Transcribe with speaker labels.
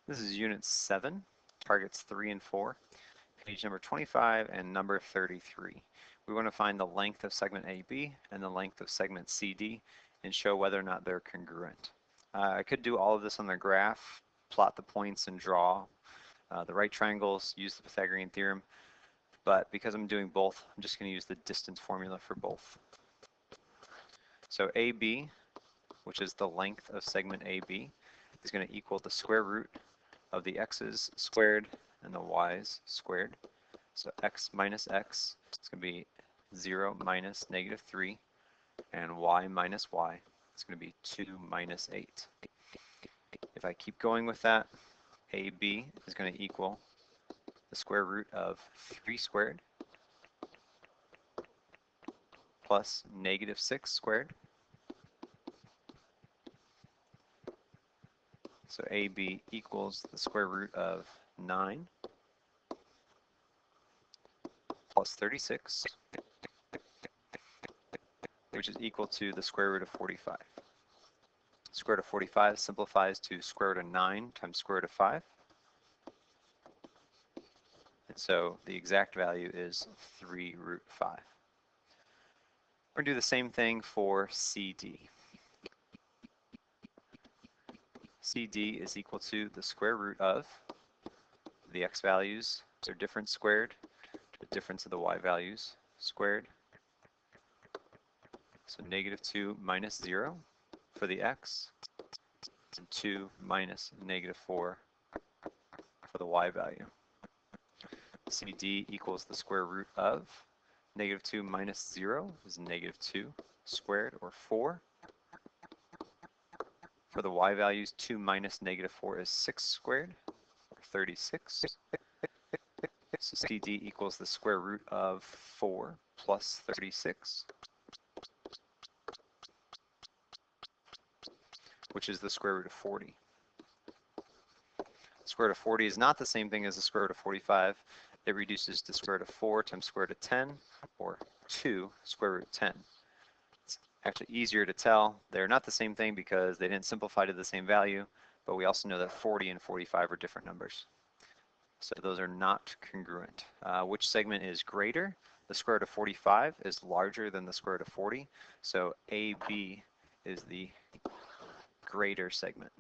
Speaker 1: This is Unit 7, targets 3 and 4, page number 25 and number 33. We want to find the length of segment AB and the length of segment CD and show whether or not they're congruent. I could do all of this on the graph, plot the points and draw the right triangles, use the Pythagorean theorem, but because I'm doing both, I'm just going to use the distance formula for both. So AB, which is the length of segment AB, is going to equal the square root of the x's squared and the y's squared. So x minus x is going to be 0 minus negative 3, and y minus y is going to be 2 minus 8. If I keep going with that, AB is going to equal the square root of 3 squared plus negative 6 squared. So AB equals the square root of 9 plus 36, which is equal to the square root of 45. Square root of 45 simplifies to square root of 9 times square root of 5. And so the exact value is 3 root 5. We're going to do the same thing for CD. CD is equal to the square root of the x values, their difference squared, the difference of the y values squared. So negative 2 minus 0 for the x, and 2 minus negative 4 for the y value. CD equals the square root of negative 2 minus 0 is negative 2 squared, or 4. For the y values, 2 minus negative 4 is 6 squared, or 36. So CD equals the square root of 4 plus 36, which is the square root of 40. Square root of 40 is not the same thing as the square root of 45. It reduces to square root of 4 times square root of 10, or 2 square root of 10. It's actually easier to tell. They're not the same thing because they didn't simplify to the same value, but we also know that 40 and 45 are different numbers. So those are not congruent. Which segment is greater? The square root of 45 is larger than the square root of 40, so AB is the greater segment.